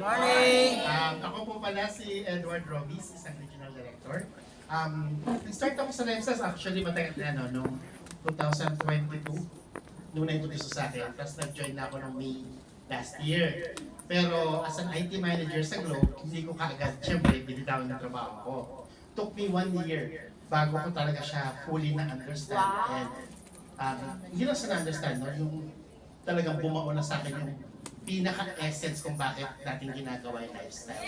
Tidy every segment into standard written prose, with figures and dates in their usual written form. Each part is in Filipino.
Morning! Ako po pala si Edward Robis, isang regional director. Nag-start ako sa Lemsas actually matagal na, noong 2022, nung na-introduce sa akin. Tapos nag-join na ako noong May last year. Pero as an IT manager sa Globe, hindi ko kaagad, syempre, binitawan ng trabaho ko. Took me 1 year bago ko talaga siya fully na-understand. And hindi lang sa na-understand, no? Yung talagang bumao na sa akin yung pinaka-essence kung bakit natin ginagawa yung lifestyle.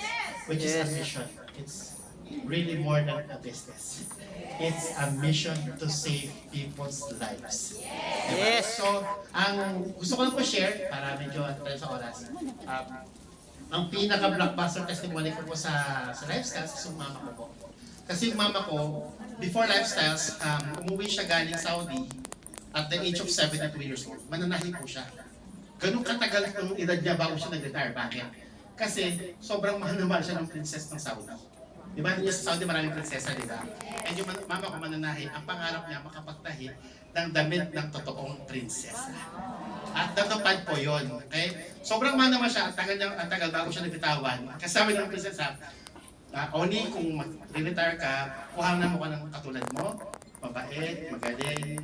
Which is a mission. It's really more than a business. It's a mission to save people's lives. Yes! So, ang gusto ko lang po share, para medyo tayo sa oras, ang pinaka-blockbuster testimony ko po sa Lifestyles is yung mama ko po. Kasi yung mama ko, before Lifestyles, umuwi siya galing Saudi at the age of 72 years old. Mananahi po siya. Ganun katagal yung edad niya bago siya nag-retire. Bakit? Kasi sobrang mahal na mahal siya ng princess ng Saudi. Di ba niya sa Saudi maraming prinsesa, di ba? And yung mama ko mananahi, ang pangarap niya makapagtahi ng damit ng totoong prinsesa. At natupad po yun. Okay? Sobrang mahal naman siya, ang tagal bago siya nagbitawan. Kasama ng prinsesa, Oni, kung mag-retire ka, kuhanan mo ka ng katulad mo, mabait, magaling,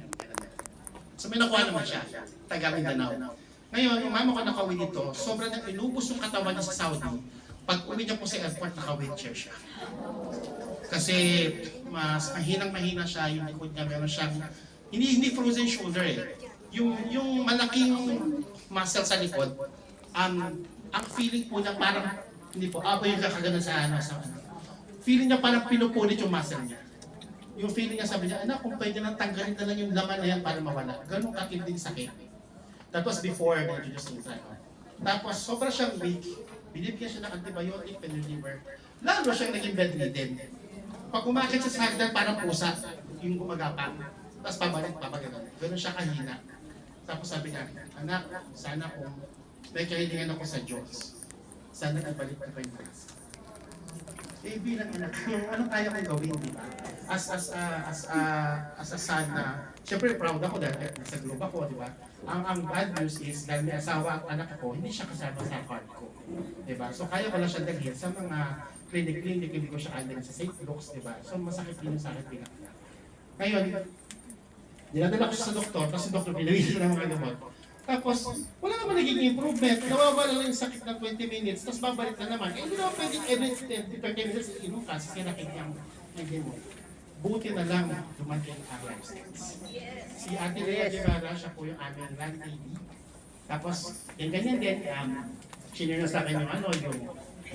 so may nakuha naman siya, taga Mindanao. Ngayon, yung mama ko nakawin dito, sobrang inubos yung katawan niya sa Saudi. Pag uwi niya po sa airport, naka-wheelchair siya. Kasi mas mahinang-mahina siya, yung likod niya, meron siyang, hindi frozen shoulder eh. Yung malaking muscle sa likod, ang feeling po niya parang, hindi po, yung kakaganan sa feeling niya parang pinupunit yung muscle niya. Yung feeling niya, sabi niya, anak, kung pwede nang tanggalin na lang yung laman na yan para mawala. Ganun katinding sakit. That was before na-introduce yung track. Tapos, sobra siyang weak. Binibigyan siya ng antibiotic, peniliver. Lalo siyang naging bedridden. Pag umakit siya sa hagdan, parang pusa, yung gumagapang. Tapos pabalik. Ganun siya kahina. Tapos sabi niya, anak, sana kung may kahilingan ako sa Diyos, sana ibalik ko kayo mas. Bilang anak, anong kaya kong gawin, di ba? As a son na, syempre proud ako dahil sa Globe ako, di ba? Ang bad news is, dahil may asawa at anak ko, hindi siya kasama sa card ko. Di ba? So kaya ko lang siya dalhin sa mga clinic, hindi ko siya andalhin sa St. Luke's, di ba? So masakit din sa akin pinaka. Ngayon, dinadala ko siya sa doktor, kasi doktor pinawin siya ng mga gamot. Tapos, wala naman naging improvement. Nawawala lang yung sakit ng 20 minutes, tapos babalik na naman. Eh, hindi naman pwedeng every 30 minutes inom ka, kasi sinakit niyang hindi mo. Buti na lang dumating ang Lifestyles. Si Ate Lea Guevara, siya po yung aming Run TV. Tapos, yung ganyan din, sinare na sa akin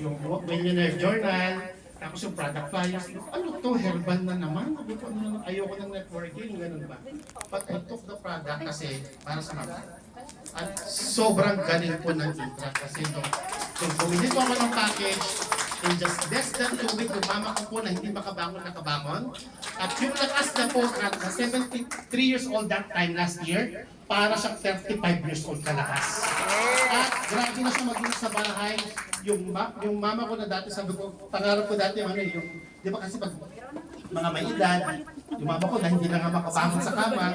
yung Millionaire Journal, tapos yung product flyers. Ano to, herbal na naman? Ayoko ng networking, ganun ba? But I took the product kasi para sa mga. At sobrang galing po ng Intra kasi nung bumili ko ako ng package, in just less than 2 weeks, yung mama ko po na hindi nakabangon. At yung lakas na po, at 73 years old that time last year, para sa 35 years old kalakas. At grabe na siya mag-inis sa bahay. Yung mama ko na dati, sabi ko, pangarap ko dati, di ba kasi pag mga may edad, yung mama ko na hindi na nga makabangon sa kama,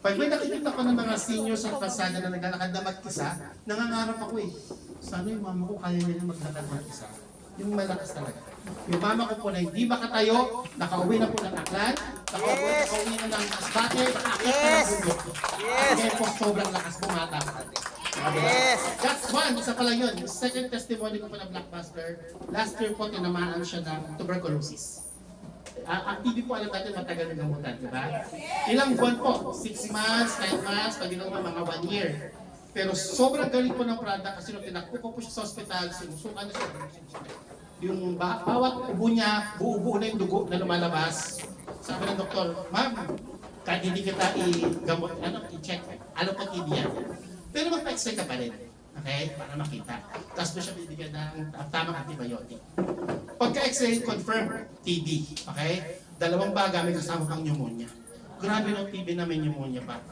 pag may nakikita ko ng mga senior sa kalsada na naglalakad na mag-isa, nangangarap ako eh. Sana yung mama ko kaya nila maglakad mag-isa. Yung malakas talaga. Yung mama ko po na hindi makatayo, nakauwi na po ng aklan, nakauwi na ng asbate, nakakit na ng bundok. Kaya po sobrang lakas bumata. Yes! That's one, isa pala yun. Yung second testimony ko po ng Blockbuster, last year po tinamaan siya ng tuberculosis. Ang TB po alam natin matagal na gamutan, di ba? Ilang buwan po? 6 months, 9 months, pag ilang mga 1 year. Pero sobrang galing po ng product kasi nung tinakbo ko po siya sa hospital, sinusukan na siya. Yung bawat ubo niya, buo-buo na yung dugo na lumalabas. Sabi ng doktor, ma'am, kahit hindi kita i-gamot, i-check, ano pa TB yan? Pero magpa-x-ray ka pa rin. Okay? Para makita. Tapos mo siya bibigyan ng tamang antibiotic. Pagka-x-ray, confirm TB. Okay? Dalawang baga may kasama kang pneumonia. Grabe ng TB na may pneumonia pa.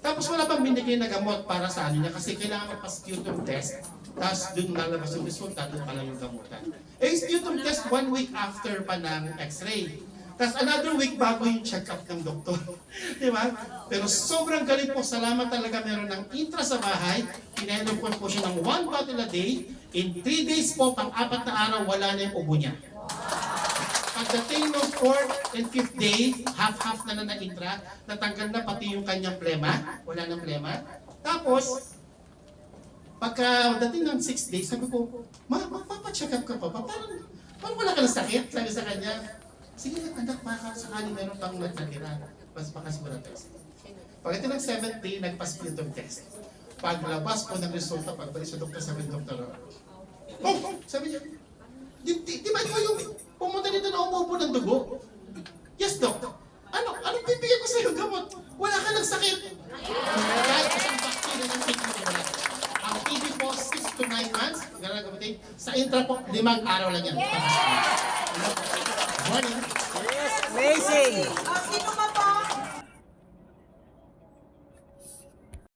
Tapos wala pang binigay na gamot para sa ano niya kasi kailangan magpa-sputum test. Tapos doon lalabas yung resulta, doon pala yung gamutan. Eh, sputum test 1 week after pa ng x-ray. Tapos another week bago yung check-up ng doktor. Di ba? Pero sobrang galing po. Salamat talaga meron ng intra sa bahay. Pinainom ko po siya ng 1 bottle a day. In 3 days po, pang-4 na araw, wala na yung ubo niya. Pagdating ng 4th and 5th day, half-half na na intra, natanggal na pati yung kanyang plema. Wala nang plema. Tapos, pagkadating ng 6 days, sabi ko, magpapacheck up ka pa ba? Parang wala ka ng sakit, sabi sa kanya. Sige anak, baka sakali meron pang natira. Mas baka siguro test. Pagdating ng 7th day, nagpa-sputum test. Paglabas po ng resulta, pagbalik sa doktor, sabi ng doktor, sabi niya, di ba ikaw yung pumunta dito na umupo ng dugo? Yes, Dok. Anong bibigyan ko sa'yo gamot? Wala ka ng sakit. Kahit isang bacteria ng TB mo wala. Ang TB po, 6 to 9 months, ganun gamitin. Sa intra po, 5 araw lang yan. Morning. Yes, amazing.